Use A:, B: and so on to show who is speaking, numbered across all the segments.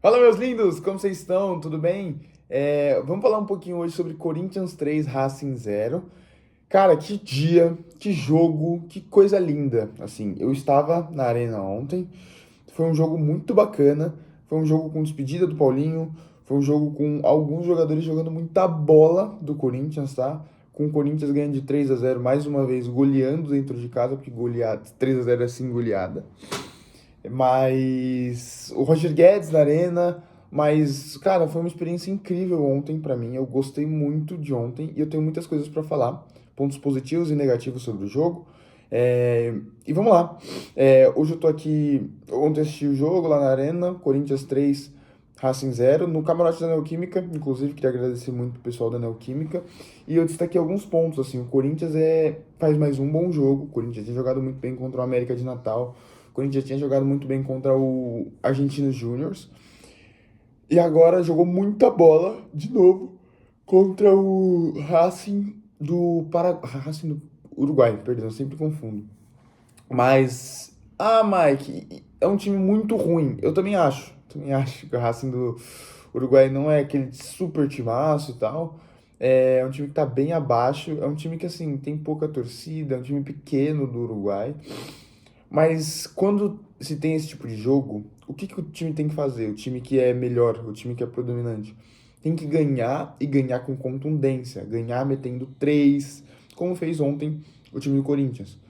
A: Fala, meus lindos, como vocês estão? Tudo bem? Vamos falar um pouquinho hoje sobre Corinthians 3, Racing 0. Cara, que dia, que jogo, que coisa linda. Assim, eu estava na arena ontem, foi um jogo muito bacana, foi um jogo com despedida do Paulinho, foi um jogo com alguns jogadores jogando muita bola do Corinthians, tá? Com o Corinthians ganhando de 3-0 mais uma vez, goleando dentro de casa, porque goleada, 3-0 é assim goleada. Mas o Roger Guedes na arena, mas cara, foi uma experiência incrível ontem pra mim. Eu gostei muito de ontem e eu tenho muitas coisas pra falar, pontos positivos e negativos sobre o jogo. E vamos lá. Hoje eu tô aqui. Ontem assisti o jogo lá na Arena, Corinthians 3, Racing 0, no camarote da Neoquímica. Inclusive, queria agradecer muito o pessoal da Neoquímica. E eu destaquei alguns pontos. Assim, o Corinthians faz mais um bom jogo. O Corinthians tem jogado muito bem contra o América de Natal. O Corinthians tinha jogado muito bem contra o Argentinos Júniors. E agora jogou muita bola de novo contra o Racing do Uruguai, perdão, eu sempre confundo. Mas, Mike, é um time muito ruim. Eu também acho. Também acho que o Racing do Uruguai não é aquele super timaço e tal. É um time que tá bem abaixo. É um time que, assim, tem pouca torcida. É um time pequeno do Uruguai. Mas quando se tem esse tipo de jogo, o que que o time tem que fazer? O time que é melhor, o time que é predominante, tem que ganhar e ganhar com contundência, ganhar metendo três, como fez ontem o time do Corinthians.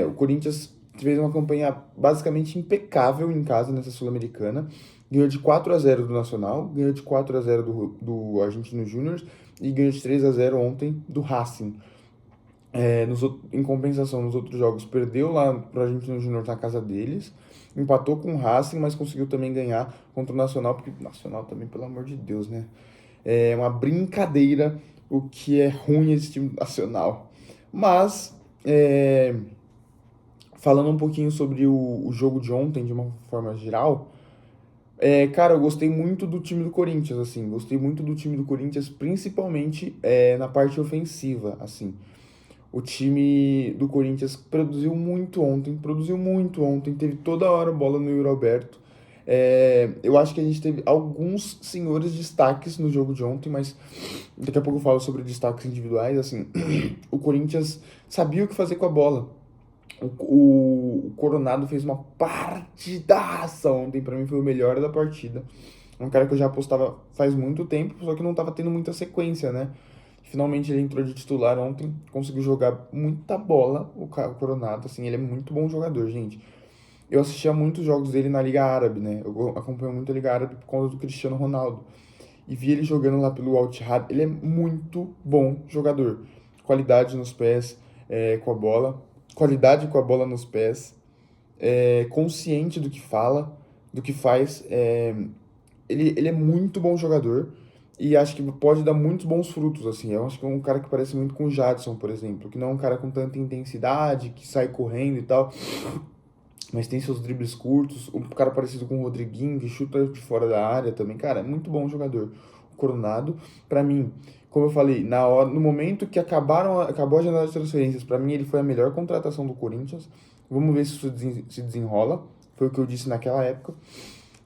A: O Corinthians fez uma campanha basicamente impecável em casa nessa Sul-Americana, ganhou de 4-0 do Nacional, ganhou de 4-0 do Argentino Júnior e ganhou de 3-0 ontem do Racing. Em compensação, nos outros jogos, perdeu lá para o Argentino Júnior na casa deles, empatou com o Racing, mas conseguiu também ganhar contra o Nacional, porque o Nacional também, pelo amor de Deus, né? É uma brincadeira o que é ruim esse time nacional. Mas, é, falando um pouquinho sobre o jogo de ontem, de uma forma geral, cara, eu gostei muito do time do Corinthians, assim, gostei muito do time do Corinthians, principalmente na parte ofensiva, assim. O time do Corinthians produziu muito ontem, teve toda hora bola no Yuri Alberto. Eu acho que a gente teve alguns senhores destaques no jogo de ontem, mas daqui a pouco eu falo sobre destaques individuais. Assim, o Corinthians sabia o que fazer com a bola. O Coronado fez uma partidaça ontem, pra mim foi o melhor da partida. É um cara que eu já apostava faz muito tempo, só que não tava tendo muita sequência, né? Finalmente ele entrou de titular ontem, conseguiu jogar muita bola, o Coronado, assim, ele é muito bom jogador, gente. Eu assistia muitos jogos dele na Liga Árabe, né? Eu acompanho muito a Liga Árabe por conta do Cristiano Ronaldo. E vi ele jogando lá pelo Al Ittihad, ele é muito bom jogador. Qualidade nos pés, com a bola, qualidade com a bola nos pés, consciente do que fala, do que faz. Ele é muito bom jogador e acho que pode dar muitos bons frutos, assim. Eu acho que é um cara que parece muito com o Jadson, por exemplo, que não é um cara com tanta intensidade, que sai correndo e tal, mas tem seus dribles curtos. Um cara parecido com o Rodriguinho, que chuta de fora da área também. Cara, é muito bom jogador. O Coronado, pra mim, como eu falei, no momento que acabou a janela de transferências, pra mim ele foi a melhor contratação do Corinthians. Vamos ver se isso se desenrola. Foi o que eu disse naquela época.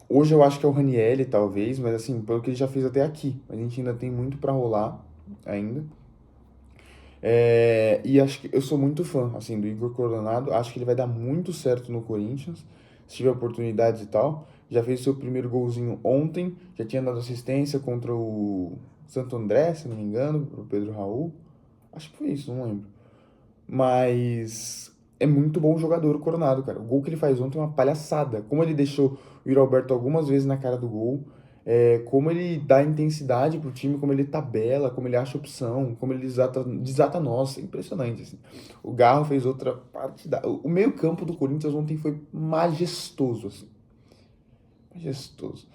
A: Hoje eu acho que é o Ranieri, talvez, mas assim, pelo que ele já fez até aqui. A gente ainda tem muito pra rolar ainda. E acho que eu sou muito fã, assim, do Igor Coronado. Acho que ele vai dar muito certo no Corinthians, se tiver oportunidades e tal. Já fez seu primeiro golzinho ontem, já tinha dado assistência contra o Santo André, se não me engano, pro Pedro Raul. Acho que foi isso, não lembro. Mas é muito bom jogador o Coronado, cara. O gol que ele faz ontem é uma palhaçada. Como ele deixou o Yuri Alberto algumas vezes na cara do gol, como ele dá intensidade pro time, como ele tabela, como ele acha opção, como ele desata nós. É impressionante, assim. O Garro fez outra partida. O meio-campo do Corinthians ontem foi majestoso, assim. Majestoso.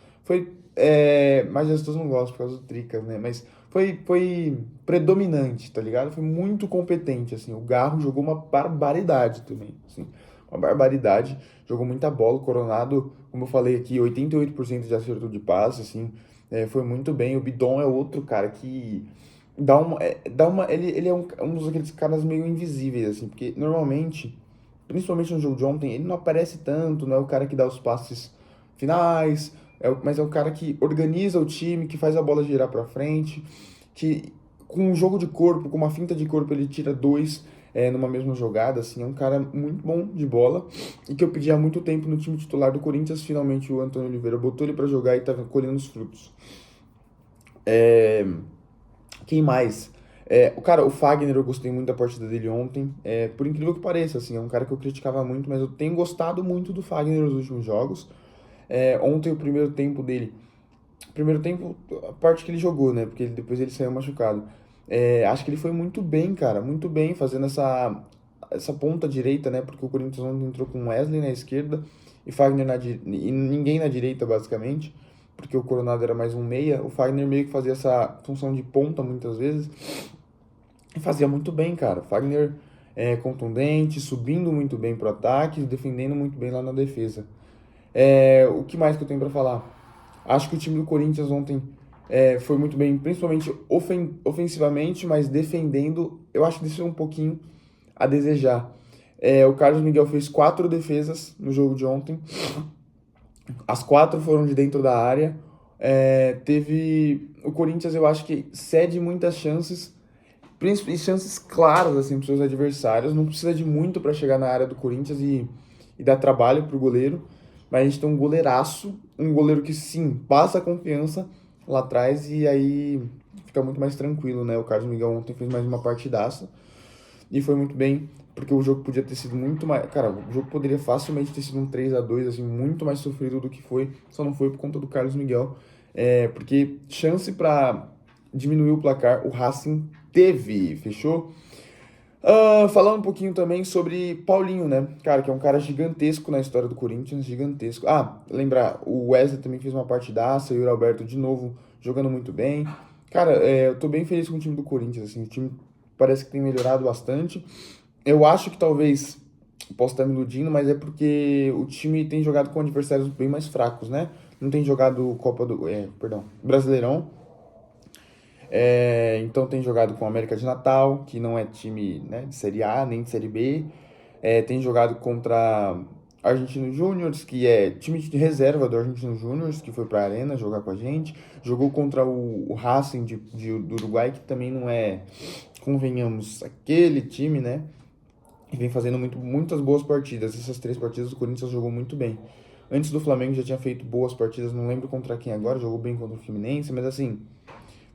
A: Majestoso não gosto por causa do Tricas, né? Mas foi predominante, tá ligado? Foi muito competente, assim. O Garro jogou uma barbaridade também, assim. Uma barbaridade. Jogou muita bola. O Coronado, como eu falei aqui, 88% de acerto de passe, assim. Foi muito bem. O Bidon é outro cara que ele é um dos aqueles caras meio invisíveis, assim. Porque normalmente, principalmente no jogo de ontem, ele não aparece tanto, não é o cara que dá os passes finais, mas é o cara que organiza o time, que faz a bola girar pra frente, que com um jogo de corpo, com uma finta de corpo, ele tira dois numa mesma jogada, assim, é um cara muito bom de bola e que eu pedi há muito tempo no time titular do Corinthians, finalmente o Antônio Oliveira botou ele pra jogar e tá colhendo os frutos. Quem mais? O Fagner, eu gostei muito da partida dele ontem. Por incrível que pareça, assim, é um cara que eu criticava muito, mas eu tenho gostado muito do Fagner nos últimos jogos. Ontem, o primeiro tempo dele. Primeiro tempo, a parte que ele jogou, né? Porque depois ele saiu machucado. Acho que ele foi muito bem, cara. Muito bem, fazendo essa ponta direita, né? Porque o Corinthians ontem entrou com Wesley na esquerda e Fagner e ninguém na direita, basicamente. Porque o Coronado era mais um meia. O Fagner meio que fazia essa função de ponta muitas vezes. E fazia muito bem, cara. Fagner contundente, subindo muito bem pro ataque, defendendo muito bem lá na defesa. O que mais que eu tenho pra falar? Acho que o time do Corinthians ontem foi muito bem, principalmente ofensivamente, mas defendendo, eu acho que deixou um pouquinho a desejar. O Carlos Miguel fez 4 defesas no jogo de ontem, as 4 foram de dentro da área. O Corinthians, eu acho que cede muitas chances, e chances claras assim, para os seus adversários. Não precisa de muito para chegar na área do Corinthians e dar trabalho para o goleiro. Mas a gente tem um goleiraço, um goleiro que sim, passa confiança lá atrás e aí fica muito mais tranquilo, né? O Carlos Miguel ontem fez mais uma partidaça e foi muito bem, porque o jogo podia ter sido muito mais. Cara, o jogo poderia facilmente ter sido um 3-2 assim, muito mais sofrido do que foi, só não foi por conta do Carlos Miguel. Porque chance para diminuir o placar, o Racing teve, fechou? Falando um pouquinho também sobre Paulinho, né? Cara, que é um cara gigantesco na história do Corinthians, gigantesco. Lembrar, o Wesley também fez uma partidaça, e o Yuri Alberto de novo jogando muito bem. Cara, eu tô bem feliz com o time do Corinthians, assim, o time parece que tem melhorado bastante. Eu acho que talvez, posso estar me iludindo, mas é porque o time tem jogado com adversários bem mais fracos, né? Não tem jogado Brasileirão. Então tem jogado com o América de Natal, que não é time, né, de Série A nem de Série B. Tem jogado contra Argentino Júnior, que é time de reserva do Argentino Júnior, que foi para a Arena jogar com a gente. Jogou contra o Racing do Uruguai, que também não é, convenhamos, aquele time, né? E vem fazendo muitas boas partidas. Essas 3 partidas o Corinthians jogou muito bem. Antes do Flamengo já tinha feito boas partidas, não lembro contra quem agora, jogou bem contra o Fluminense, mas assim,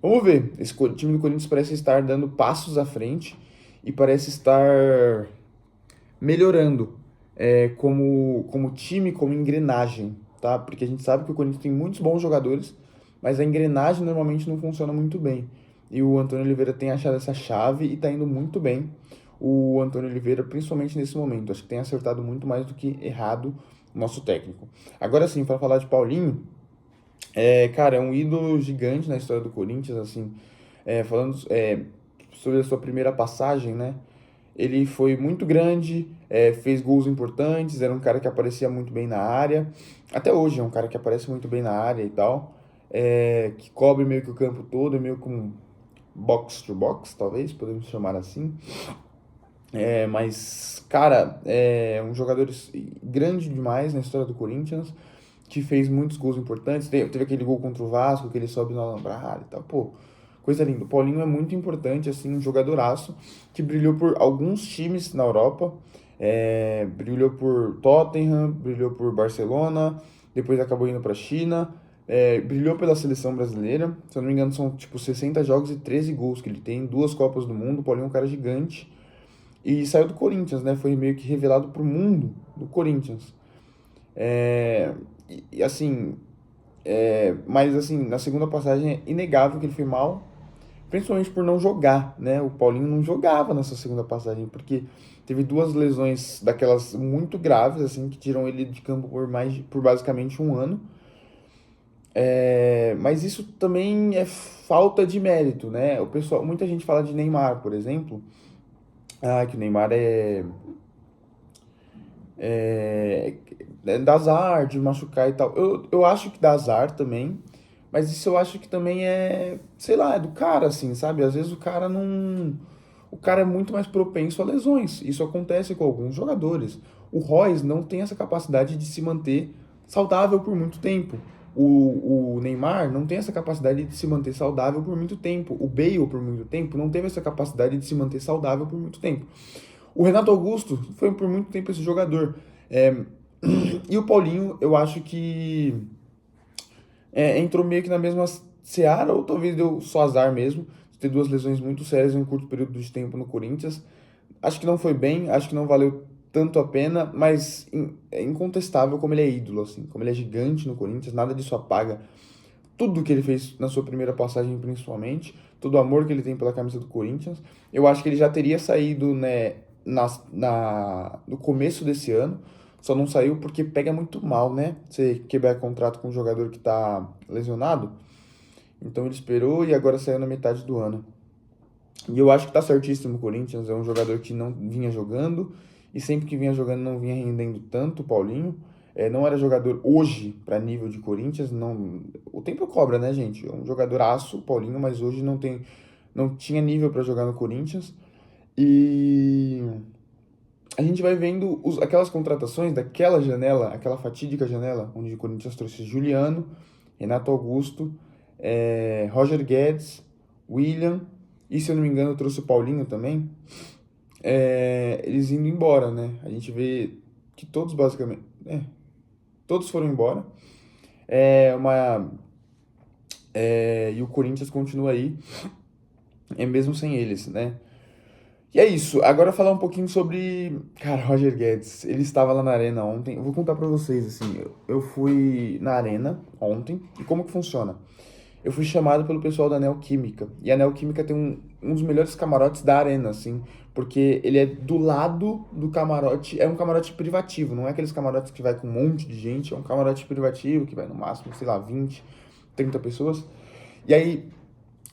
A: vamos ver. Esse time do Corinthians parece estar dando passos à frente e parece estar melhorando como time, como engrenagem, tá? Porque a gente sabe que o Corinthians tem muitos bons jogadores, mas a engrenagem normalmente não funciona muito bem. E o Antônio Oliveira tem achado essa chave e tá indo muito bem. O Antônio Oliveira, principalmente nesse momento, acho que tem acertado muito mais do que errado o nosso técnico. Agora sim, para falar de Paulinho, cara, é um ídolo gigante na história do Corinthians, assim, falando sobre a sua primeira passagem, né? Ele foi muito grande, fez gols importantes, era um cara que aparecia muito bem na área. Até hoje é um cara que aparece muito bem na área e tal, que cobre meio que o campo todo, meio com box to box, talvez, podemos chamar assim. Mas, cara, é um jogador grande demais na história do Corinthians, que fez muitos gols importantes. Teve aquele gol contra o Vasco, que ele sobe no alambrado e tal. Pô, coisa linda. O Paulinho é muito importante, assim, um jogadoraço que brilhou por alguns times na Europa. Brilhou por Tottenham, brilhou por Barcelona, depois acabou indo pra China. Brilhou pela seleção brasileira. Se eu não me engano, são tipo 60 jogos e 13 gols que ele tem, 2 Copas do Mundo. O Paulinho é um cara gigante. E saiu do Corinthians, né? Foi meio que revelado pro mundo do Corinthians. Assim, mas assim, na segunda passagem é inegável que ele foi mal, principalmente por não jogar, né? O Paulinho não jogava nessa segunda passagem, porque teve 2 lesões daquelas muito graves, assim, que tiram ele de campo por basicamente um ano. Mas isso também é falta de mérito, né? Muita gente fala de Neymar, por exemplo. Que o Neymar é, dá azar de machucar e tal. Eu acho que dá azar também, mas isso eu acho que também sei lá, é do cara, assim, sabe? Às vezes o cara não. O cara é muito mais propenso a lesões. Isso acontece com alguns jogadores. O Royce não tem essa capacidade de se manter saudável por muito tempo. O Neymar não tem essa capacidade de se manter saudável por muito tempo. O Bale, por muito tempo, não teve essa capacidade de se manter saudável por muito tempo. O Renato Augusto foi por muito tempo esse jogador. É, e o Paulinho, eu acho que entrou meio que na mesma seara, ou talvez deu só azar mesmo, de ter duas lesões muito sérias em um curto período de tempo no Corinthians. Acho que não foi bem, acho que não valeu tanto a pena, mas é incontestável como ele é ídolo, assim, como ele é gigante no Corinthians, nada disso apaga tudo que ele fez na sua primeira passagem, principalmente, todo o amor que ele tem pela camisa do Corinthians. Eu acho que ele já teria saído, né, no começo desse ano, só não saiu porque pega muito mal, né? Você quebrar contrato com um jogador que tá lesionado. Então ele esperou e agora saiu na metade do ano. E eu acho que tá certíssimo o Corinthians, é um jogador que não vinha jogando, e sempre que vinha jogando não vinha rendendo tanto, o Paulinho. Não era jogador hoje para nível de Corinthians, não. O tempo cobra, né, gente? É um jogador aço, o Paulinho, mas hoje não tinha nível para jogar no Corinthians. E a gente vai vendo aquelas contratações daquela janela, aquela fatídica janela, onde o Corinthians trouxe Juliano, Renato Augusto, Roger Guedes, William, e se eu não me engano trouxe o Paulinho também, eles indo embora, né? A gente vê que todos basicamente, todos foram embora, é uma, e o Corinthians continua aí, mesmo sem eles, né? E é isso. Agora falar um pouquinho sobre, cara, Roger Guedes. Ele estava lá na arena ontem. Eu vou contar pra vocês, assim, eu fui na arena ontem. E como que funciona? Eu fui chamado pelo pessoal da Neoquímica. E a Neoquímica tem um dos melhores camarotes da arena, assim. Porque ele é do lado do camarote. É um camarote privativo. Não é aqueles camarotes que vai com um monte de gente. É um camarote privativo que vai no máximo, sei lá, 20, 30 pessoas. E aí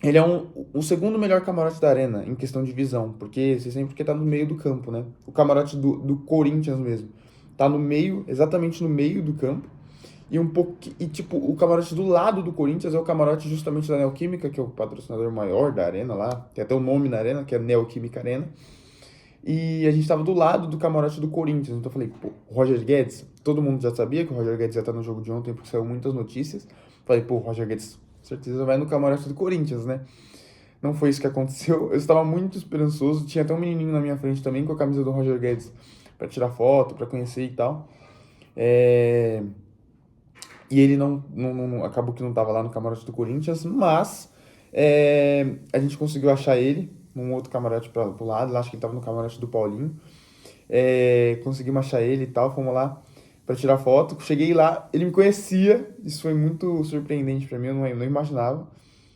A: ele é o segundo melhor camarote da arena, em questão de visão, porque você sempre que tá no meio do campo, né? O camarote do Corinthians mesmo. Tá no meio, exatamente no meio do campo. E um pouco. E tipo, o camarote do lado do Corinthians é o camarote justamente da Neoquímica, que é o patrocinador maior da arena lá. Tem até o nome na arena, que é Neoquímica Arena. E a gente tava do lado do camarote do Corinthians. Então eu falei, pô, Roger Guedes, todo mundo já sabia que o Roger Guedes ia estar no jogo de ontem, porque saiu muitas notícias. Falei, pô, Roger Guedes, certeza vai no camarote do Corinthians, né? Não foi isso que aconteceu. Eu estava muito esperançoso. Tinha até um menininho na minha frente também com a camisa do Roger Guedes para tirar foto, para conhecer e tal. É... E ele acabou que não estava lá no camarote do Corinthians, mas a gente conseguiu achar ele num outro camarote pro lado. Lá, acho que ele estava no camarote do Paulinho. Conseguimos achar ele e tal. Fomos lá para tirar foto. Cheguei lá, ele me conhecia. Isso foi muito surpreendente para mim, eu não imaginava.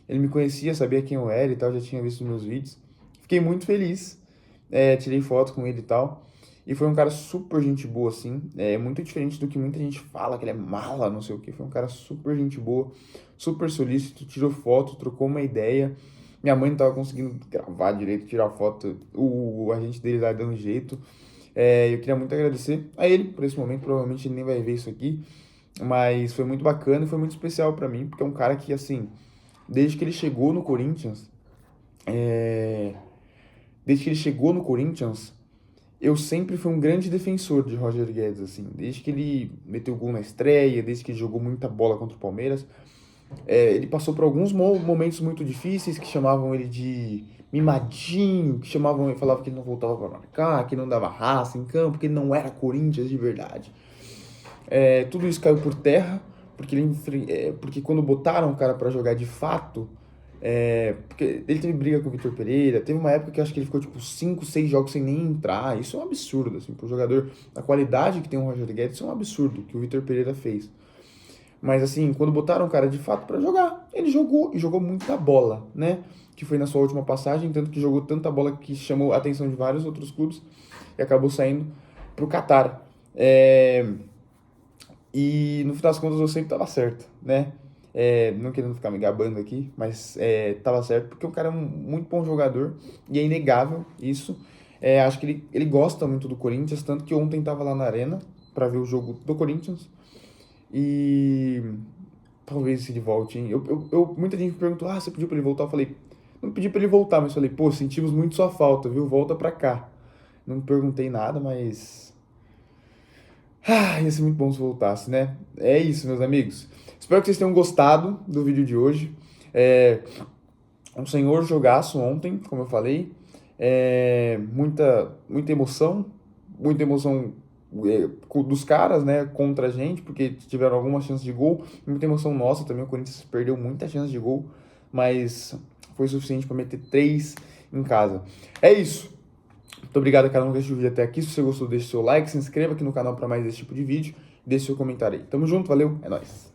A: Ele me conhecia, sabia quem eu era e tal, já tinha visto meus vídeos. Fiquei muito feliz, tirei foto com ele e tal. E foi um cara super gente boa, assim. Muito diferente do que muita gente fala, que ele é mala, não sei o que. Foi um cara super gente boa, super solícito, tirou foto, trocou uma ideia. Minha mãe não tava conseguindo gravar direito, tirar foto. O agente dele lá dando um jeito. Eu queria muito agradecer a ele por esse momento. Provavelmente ele nem vai ver isso aqui. Mas foi muito bacana e foi muito especial pra mim, porque é um cara que, assim, desde que ele chegou no Corinthians, é, desde que ele chegou no Corinthians, eu sempre fui um grande defensor de Roger Guedes, assim, desde que ele meteu gol na estreia, desde que ele jogou muita bola contra o Palmeiras. Ele passou por alguns momentos muito difíceis que chamavam ele de mimadinho, que chamavam ele, falavam que ele não voltava para marcar, que não dava raça em campo, que ele não era Corinthians de verdade. Tudo isso caiu por terra, porque porque quando botaram o cara para jogar de fato, porque ele teve briga com o Vitor Pereira, teve uma época que eu acho que ele ficou tipo 5, 6 jogos sem nem entrar. Isso é um absurdo, assim, pro jogador, a qualidade que tem o Roger Guedes, isso é um absurdo que o Vitor Pereira fez. Mas assim, quando botaram o cara de fato para jogar, ele jogou e jogou muita bola, né? Que foi na sua última passagem, tanto que jogou tanta bola que chamou a atenção de vários outros clubes e acabou saindo pro Catar. E no final das contas eu sempre tava certo, né? Não querendo ficar me gabando aqui, mas tava certo porque o cara é um muito bom jogador e é inegável isso. Acho que ele gosta muito do Corinthians, tanto que ontem tava lá na Arena para ver o jogo do Corinthians e talvez ele volte, hein? Muita gente me perguntou, você pediu pra ele voltar? Eu falei, não pedi pra ele voltar, mas falei, pô, sentimos muito sua falta, viu? Volta pra cá. Não perguntei nada, mas Ia ser muito bom se voltasse, né? É isso, meus amigos. Espero que vocês tenham gostado do vídeo de hoje. É um senhor jogaço ontem, como eu falei. Muita emoção dos caras, né, contra a gente, porque tiveram algumas chances de gol. Muita emoção nossa também. O Corinthians perdeu muita chance de gol, mas foi suficiente para meter 3 em casa. É isso. Muito obrigado a cada um que assistiu o vídeo até aqui. Se você gostou, deixe seu like, se inscreva aqui no canal para mais esse tipo de vídeo. Deixe seu comentário aí. Tamo junto, valeu, é nóis.